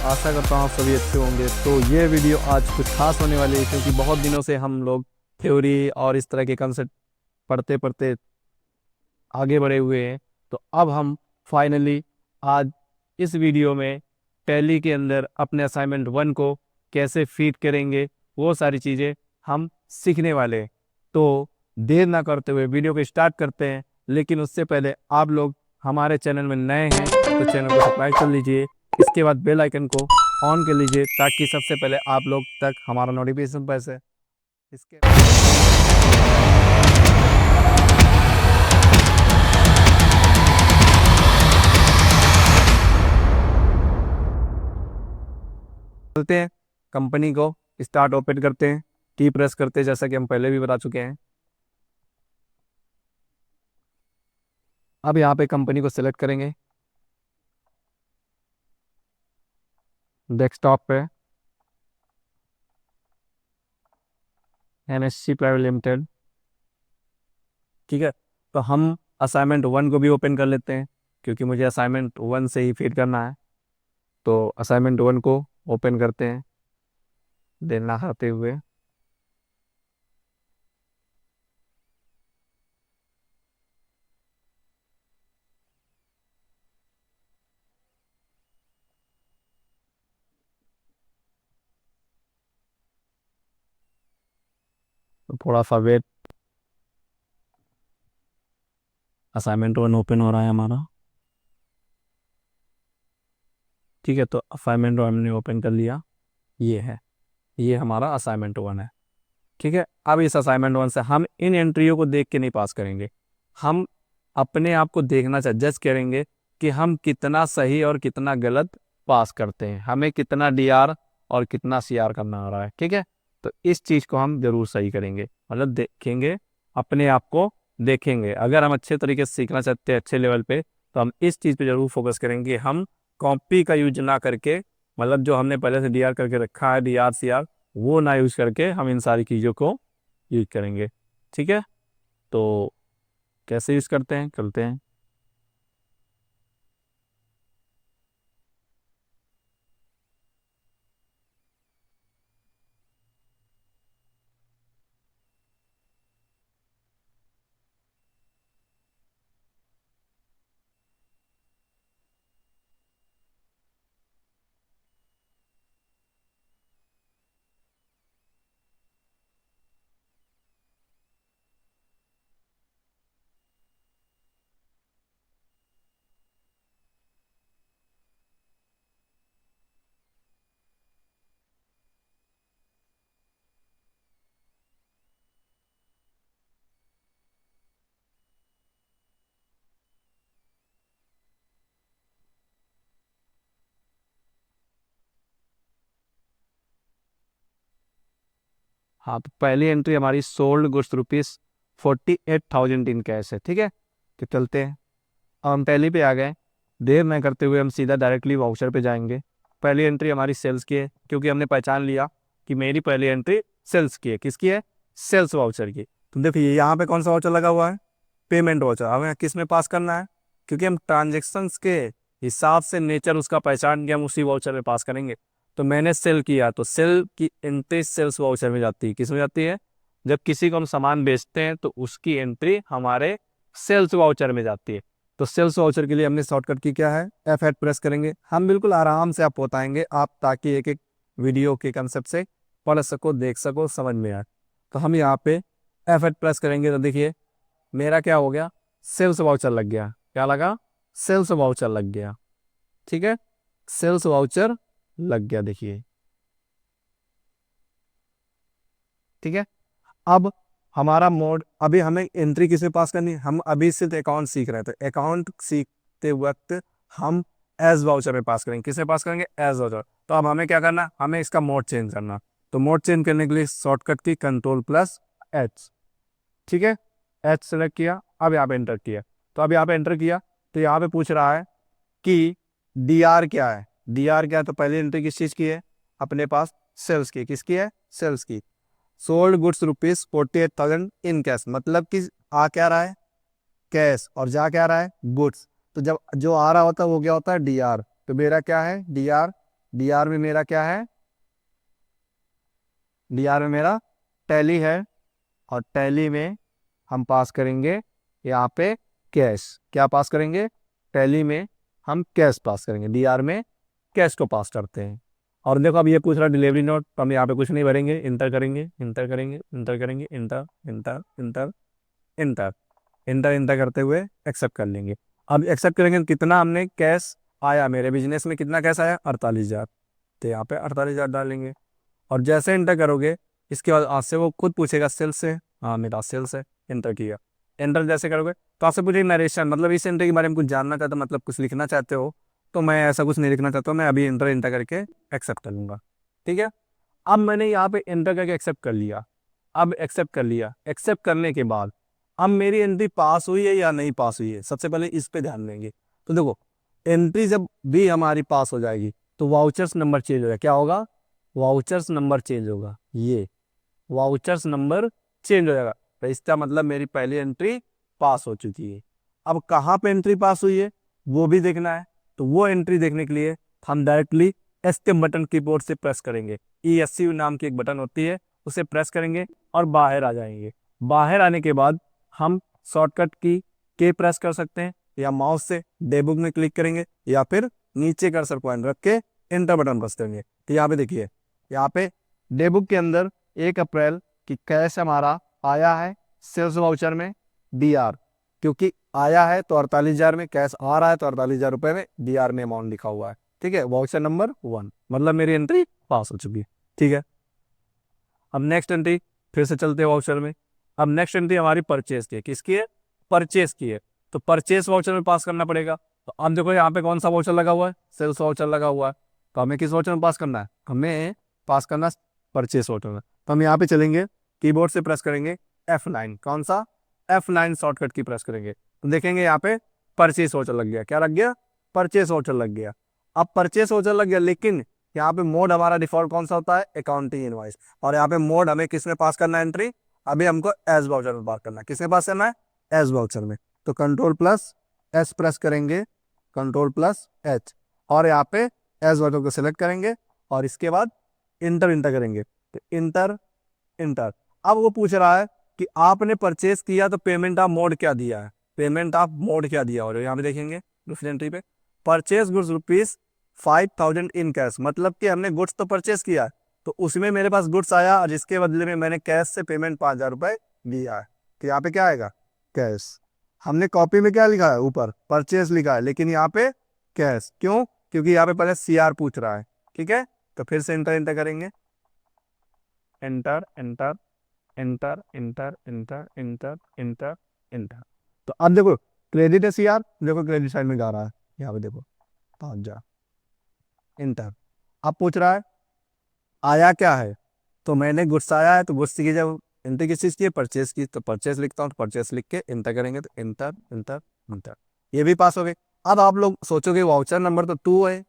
आशा करता हूँ आप सभी अच्छे होंगे। तो ये वीडियो आज कुछ खास होने वाली है, क्योंकि बहुत दिनों से हम लोग थ्योरी और इस तरह के कंसेप्ट पढ़ते पढ़ते आगे बढ़े हुए हैं। तो अब हम फाइनली आज इस वीडियो में टैली के अंदर अपने असाइनमेंट 1 को कैसे फीड करेंगे, वो सारी चीज़ें हम सीखने वाले हैं। तो देर ना करते हुए वीडियो को स्टार्ट करते हैं। लेकिन उससे पहले आप लोग हमारे चैनल में नए हैं तो चैनल को सब्सक्राइब कर लीजिए। इसके बाद बेल आइकन को ऑन कर लीजिए, ताकि सबसे पहले आप लोग तक हमारा नोटिफिकेशन पैसे इसके चलते हैं। कंपनी को स्टार्ट ओपन करते हैं, की प्रेस करते हैं, जैसा कि हम पहले भी बता चुके हैं। अब यहाँ पे कंपनी को सिलेक्ट करेंगे डेस्कटॉप पे, एमएससी प्राइवेट लिमिटेड। ठीक है, तो हम असाइनमेंट 1 को भी ओपन कर लेते हैं, क्योंकि मुझे असाइनमेंट 1 से ही फीड करना है। तो असाइनमेंट 1 को ओपन करते हैं देर ना खाते हुए। तो थोड़ा सा वेट, असाइनमेंट 1 ओपन हो रहा है हमारा। ठीक है, तो असाइनमेंट 1 हमने ओपन कर लिया। ये है, ये हमारा असाइनमेंट 1 है। ठीक है, अब इस असाइनमेंट 1 से हम इन एंट्रियों को देख के नहीं पास करेंगे। हम अपने आप को देखना जज करेंगे कि हम कितना सही और कितना गलत पास करते हैं, हमें कितना डीआर और कितना सीआर करना आ रहा है। ठीक है, तो इस चीज़ को हम जरूर सही करेंगे, मतलब देखेंगे, अपने आप को देखेंगे। अगर हम अच्छे तरीके से सीखना चाहते हैं अच्छे लेवल पे, तो हम इस चीज़ पे जरूर फोकस करेंगे। हम कॉपी का यूज ना करके, मतलब जो हमने पहले से डीआर करके रखा है, डीआर सीआर, वो ना यूज करके हम इन सारी चीज़ों को यूज करेंगे। ठीक है, तो कैसे यूज करते हैं चलते हैं। हाँ, तो पहली एंट्री हमारी सोल्ड गुड्स ₹48,000 इन कैश है। ठीक है, तो चलते हैं। अब हम पहली पे आ गए। देर न करते हुए हम सीधा डायरेक्टली वाउचर पे जाएंगे। पहली एंट्री हमारी सेल्स की है, क्योंकि हमने पहचान लिया कि मेरी पहली एंट्री सेल्स की है। किसकी है? सेल्स वाउचर की। तो देखिए यहाँ पे कौन सा वाउचर लगा हुआ है? Payment voucher. हमें किस में पास करना है? क्योंकि हम ट्रांजेक्शन्स के हिसाब से नेचर उसका पहचान के हम उसी वाउचर में पास करेंगे। तो मैंने सेल किया, तो सेल की एंट्री सेल्स वाउचर में जाती है। किस में जाती है? जब किसी को हम सामान बेचते हैं तो उसकी एंट्री हमारे सेल्स वाउचर में जाती है। तो सेल्स वाउचर के लिए हमने शॉर्टकट की क्या है? F8 प्रेस करेंगे। हम बिल्कुल आराम से आप बताएंगे आप, ताकि एक एक वीडियो के कंसेप्ट से पढ़ सको, देख सको, समझ में आए। तो हम यहाँ पे F8 प्रेस करेंगे, तो देखिए मेरा क्या हो गया? सेल्स वाउचर लग गया। क्या लगा? सेल्स वाउचर लग गया। ठीक है, सेल्स वाउचर लग गया, देखिए। ठीक है, अब हमारा मोड, अभी हमें एंट्री किस में पास करनी है? हम अभी सिर्फ अकाउंट सीख रहे थे। अकाउंट सीखते वक्त हम एज वाउचर में पास करेंगे। किस में पास करेंगे? As voucher. तो अब हमें क्या करना? हमें इसका मोड चेंज करना। तो मोड चेंज करने के लिए शॉर्टकट की Ctrl+H। ठीक है, H सेलेक्ट किया, अब यहाँ पे एंटर किया। तो अब यहाँ पे एंटर किया, तो यहाँ पे पूछ रहा है कि डी आर क्या है। डी आर क्या है? तो पहली एंट्री किस चीज़ की है अपने पास? सेल्स की। किसकी है? सेल्स की। सोल्ड गुड्स ₹48,000 इन कैश, मतलब कि आ क्या रहा है? कैश, और जा क्या रहा है? गुड्स। तो जब जो आ रहा होता है वो क्या होता है? D R. तो मेरा क्या है? डी आर डीआर में मेरा क्या है, डीआर में मेरा टैली है, और टैली में हम पास करेंगे यहाँ पे कैश। क्या पास करेंगे, टैली में हम कैश पास करेंगे, डीआर में कैश को पास करते हैं। और देखो अब ये पूछ रहा डिलीवरी नोट, तो हम यहाँ पे कुछ नहीं भरेंगे, इंटर करेंगे, इंटर करेंगे, इंटर करेंगे, inter inter inter inter inter inter करते हुए एक्सेप्ट कर लेंगे। अब एक्सेप्ट करेंगे तो कितना हमने कैश आया, मेरे बिजनेस में कितना कैश आया, 48,000, तो यहाँ पे 48,000 डालेंगे। और जैसे इंटर करोगे इसके बाद आज से वो खुद पूछेगा सेल्स से, हाँ मेरा सेल्स है, इंटर किया। एंटर जैसे करोगे तो आपसे पूछेगा नरेशन, मतलब इस एंटर के बारे में कुछ जानना चाहते हो, मतलब कुछ लिखना चाहते हो, तो मैं ऐसा कुछ नहीं लिखना चाहता हूँ, मैं अभी इंटर इंटर करके एक्सेप्ट कर लूँगा। ठीक है, अब मैंने यहाँ पे इंटर करके एक्सेप्ट कर लिया। अब एक्सेप्ट कर लिया, एक्सेप्ट करने के बाद अब मेरी एंट्री पास हुई है या नहीं पास हुई है, सबसे पहले इस पे ध्यान देंगे। तो देखो एंट्री जब भी हमारी पास हो जाएगी तो वाउचर्स नंबर चेंज होगा, क्या होगा, वाउचर्स नंबर चेंज होगा, ये वाउचर्स नंबर चेंज हो जाएगा। तो इसका मतलब मेरी पहली एंट्री पास हो चुकी है। अब कहाँ पे एंट्री पास हुई है वो भी देखना है, तो वो एंट्री देखने के लिए हम डायरेक्टली एस्केप बटन कीबोर्ड से प्रेस करेंगे। ESC नाम की एक बटन होती है, उसे प्रेस करेंगे और बाहर आ जाएंगे। बाहर आने के बाद हम शॉर्टकट की के प्रेस कर सकते हैं, या माउस से डेबुक में क्लिक करेंगे, या फिर नीचे कर्सर पॉइंट रख के एंटर बटन प्रेस करेंगे। तो यहाँ पे देखिए, यहाँ पे डेबुक के अंदर 1 अप्रैल की कैश हमारा आया है सेल्स वाउचर में डीआर, क्योंकि आया है तो 48,000 में, कैश आ रहा है तो 48,000 रुपए में डीआर में अमाउंट लिखा हुआ है। ठीक है, वाउचर नंबर 1, मतलब मेरी एंट्री पास हो चुकी है। ठीक है, अब नेक्स्ट एंट्री फिर से चलते हैं वाउचर में। अब नेक्स्ट एंट्री हमारी परचेज की है, किसकी है, परचेज की है, तो परचेज वाउचर में पास करना पड़ेगा। तो अब देखो यहाँ पे कौन सा वाउचर लगा हुआ है, सेल्स वाउचर लगा हुआ है, तो हमें किस वाउचर में पास करना है, हमें पास करना परचेज वाउचर में। तो हम यहाँ पे चलेंगे, कीबोर्ड से प्रेस करेंगे F9, कौन सा, F9 शॉर्टकट की प्रेस करेंगे, तो देखेंगे यहाँ पे परचेज वाउचर लग गया। क्या लग गया, परचेज वाउचर लग गया। अब परचेज वाउचर लग गया, लेकिन यहाँ पे मोड हमारा डिफॉल्ट कौन सा होता है, अकाउंटिंग इनवॉइस, और यहाँ पे मोड हमें किस में पास करना है एंट्री, अभी हमको एज वाउचर में पास करना है। किसमें पास करना है, एज वाउचर में। तो Ctrl+S प्रेस करेंगे, Ctrl+H, और यहाँ पे एज वाउचर को सिलेक्ट करेंगे, और इसके बाद इंटर इंटर करेंगे, तो इंटर इंटर। अब वो पूछ रहा है कि आपने परचेज किया तो पेमेंट ऑफ मोड क्या दिया है, पेमेंट ऑफ मोड क्या दिया, और यहाँ पे देखेंगे दूसरी एंट्री पे परचेज गुड्स ₹5,000 इन कैश, मतलब कि हमने गुड्स तो परचेज किया है, तो उसमें मेरे पास गुड्स आया और जिसके बदले में मैंने कैश से पेमेंट 5,000 रुपए दिया है। तो यहाँ पे क्या आएगा, कैश। हमने कॉपी में क्या लिखा है, ऊपर परचेज लिखा है, लेकिन यहाँ पे कैश, क्यों, क्योंकि यहाँ पे पहले CR पूछ रहा है। ठीक है, तो फिर से इंटर इंटर करेंगे, enter enter enter enter enter enter enter enter. तो अब देखो क्रेडिट है CR, देखो क्रेडिट साइड में जा रहा है, यहाँ पे देखो 5,000, इंटर। अब पूछ रहा है आया क्या है, तो मैंने गुड्स आया है, तो गुड्स की जब एंट्री किस चीज़ की है, परचेज की, तो परचेज लिखता हूँ, तो परचेज लिख के इंटर करेंगे, तो इंटर इंटर इंटर, ये भी पास हो गए। अब आप लोग सोचोगे वाउचर नंबर तो 2 है,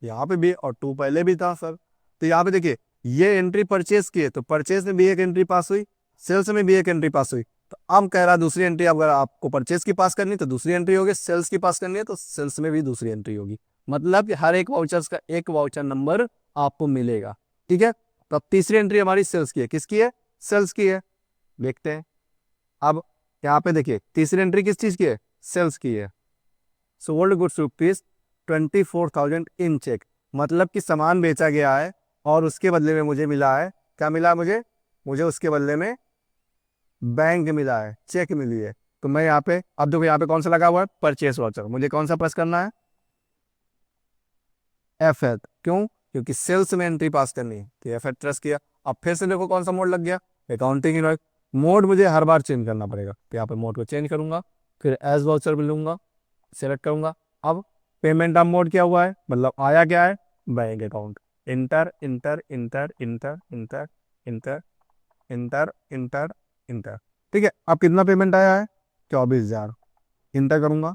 यहाँ पे भी, और 2 पहले भी था सर, तो यहाँ पे देखिए ये एंट्री परचेज की है, तो परचेज में भी एक एंट्री पास हुई, सेल्स में भी एक एंट्री पास हुई। तो अब कह रहा है दूसरी एंट्री, अगर आपको परचेज की पास करनी तो दूसरी एंट्री होगी, सेल्स की पास करनी है तो सेल्स में भी दूसरी एंट्री होगी, मतलब कि हर एक वाउचर्स का एक वाउचर नंबर आपको मिलेगा। ठीक है, तो अब तीसरी एंट्री हमारी सेल्स की है, किसकी है, सेल्स की है, देखते हैं। अब यहाँ पे देखिए तीसरी एंट्री किस चीज की है, सेल्स की है। सोल्ड गुड्स ₹24,000 इन चेक, मतलब कि सामान बेचा गया है और उसके बदले में मुझे मिला है, क्या मिला मुझे, मुझे उसके बदले में बैंक मिला है, चेक मिली है। तो मैं यहाँ पे, अब देखो यहाँ पे कौन सा लगा हुआ है, परचेस वाउचर, मुझे कौन सा प्रेस करना है, F8, क्यों, क्योंकि सेल्स में एंट्री पास करनी है, तो F8 प्रेस किया। अब फिर से देखो कौन सा मोड लग गया, अकाउंटिंग इनवॉइस। मोड मुझे हर बार चेंज करना पड़ेगा, तो यहाँ पे मोड को चेंज करूंगा, फिर एज वाउचर भी लूंगा, सेलेक्ट करूंगा। अब पेमेंट ऑफ मोड क्या हुआ है, मतलब आया क्या है, bank account, inter inter inter inter inter inter inter inter inter. ठीक है, अब कितना पेमेंट आया है, 24,000, इंटर करूंगा,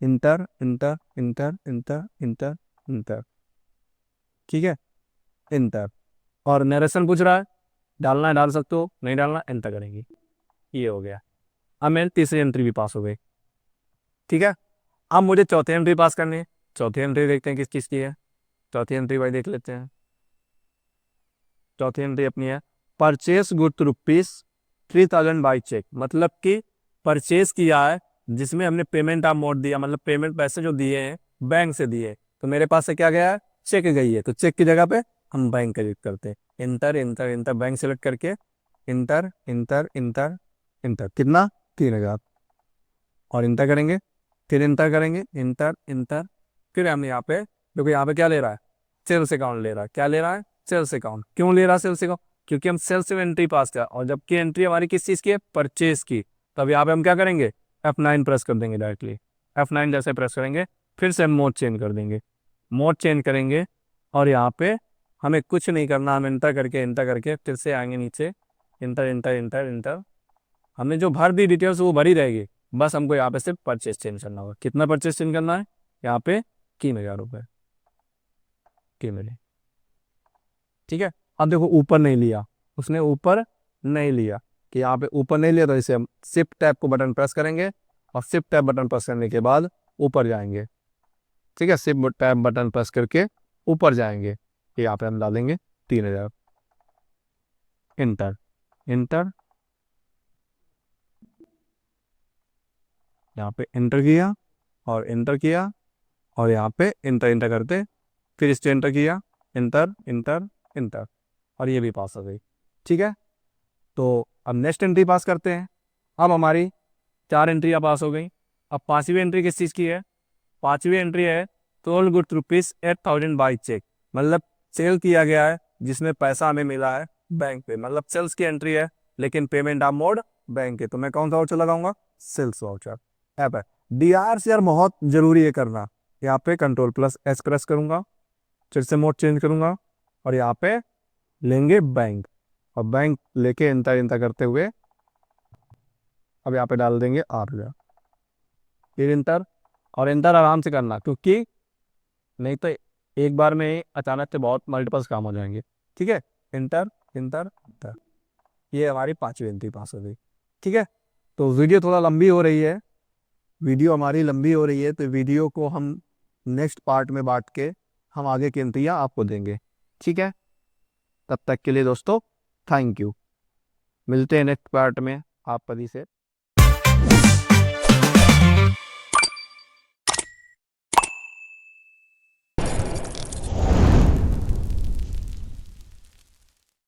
inter inter inter inter inter inter, ठीक है, इंटर। और नरेशन पूछ रहा है, डालना है डाल सकते हो, नहीं डालना एंटर करेंगे, ये हो गया। अब मेरी तीसरी एंट्री भी पास हो गई। ठीक है, अब मुझे चौथी एंट्री पास करनी है, चौथी एंट्री देखते हैं किस चीज़ की है, चौथी एंट्री भाई देख लेते हैं। चौथी एंट्री अपनी है purchase good rupees 3000 by cheque, मतलब कि परचेस किया है जिसमें हमने पेमेंट आप मोड दिया, मतलब पेमेंट पैसे जो दिए हैं बैंक से दिए, तो मेरे पास से क्या गया है, चेक गई है, तो चेक की जगह पे हम बैंक क्लिक करते हैं। Inter inter inter bank select करके इंटर इंटर इंटर इंटर, कितना 3000, और इंटर करेंगे, फिर इंटर करेंगे, इंटर इंटर, फिर हम यहाँ पे देखो, यहाँ पे क्या ले रहा है, सेल्स अकाउंट ले रहा है। क्या ले रहा है, सेल्स अकाउंट। क्यों ले रहा है सेल्स अकाउंट, क्योंकि हम सेल्स में एंट्री पास किया, और जबकि एंट्री हमारी किस चीज़ की है, परचेज की। तब यहाँ पे हम क्या करेंगे, F9 प्रेस कर देंगे डायरेक्टली। F9 जैसे प्रेस करेंगे फिर से हम मोड चेंज कर देंगे, मोड चेंज करेंगे, और यहाँ पे हमें कुछ नहीं करना, हम इंटर करके फिर से आएंगे नीचे, इंटर इंटर इंटर इंटर, हमने जो भर दी डिटेल्स वो भरी रहेगी, बस हमको यहाँ पे सिर्फ परचेज चेंज करना होगा। कितना परचेज चेंज करना है, यहाँ पे 3000 रुपये की मिले, ठीक है। अब देखो ऊपर नहीं लिया उसने, ऊपर नहीं लिया, कि यहाँ पे ऊपर नहीं लिया, तो इसे हम शिफ्ट टैब को बटन प्रेस करेंगे, और शिफ्ट टैब बटन प्रेस करने के बाद ऊपर जाएंगे, ठीक है। शिफ्ट टैब बटन प्रेस करके ऊपर जाएंगे, यहाँ पे हम डालेंगे 3000, इंटर इंटर, यहाँ पे इंटर किया और इंटर किया, और यहाँ पे इंटर इंटर करते फिर इस एंटर किया, इंटर इंटर इंटर, और ये भी पास हो गई, ठीक है। तो अब नेक्स्ट एंट्री पास करते हैं। अब हमारी 4 एंट्रियाँ पास हो गई। अब 5वीं एंट्री किस चीज़ की है, 5वीं एंट्री है sold good rupees 8000 by cheque, मतलब सेल किया गया है जिसमें पैसा हमें मिला है बैंक पे, मतलब सेल्स की एंट्री है लेकिन पेमेंट आप मोड बैंक है। तो मैं कौन सा वाउचर लगाऊंगा, सेल्स वाउचर ऐप है। डीआर से यार बहुत जरूरी है करना, यहाँ पे Ctrl+S प्रेस करूंगा, फिर से मोड चेंज करूंगा, और यहाँ पे लेंगे बैंक, और बैंक लेके इंटर इंटर करते हुए अब यहाँ पे डाल देंगे 8000, फिर इंटर, और इंटर आराम से करना, क्योंकि नहीं तो एक बार में ही अचानक से बहुत मल्टीपल्स काम हो जाएंगे, ठीक है। इंटर इंटर इंटर, ये हमारी 5वीं एंट्री पास हो गई, ठीक है। तो वीडियो थोड़ा लंबी हो रही है, वीडियो हमारी लंबी हो रही है, तो वीडियो को हम नेक्स्ट पार्ट में बांट के हम आगे की एंट्रियाँ आपको देंगे, ठीक है। तब तक के लिए दोस्तों थैंक यू, मिलते हैं नेक्स्ट पार्ट में आप सभी से।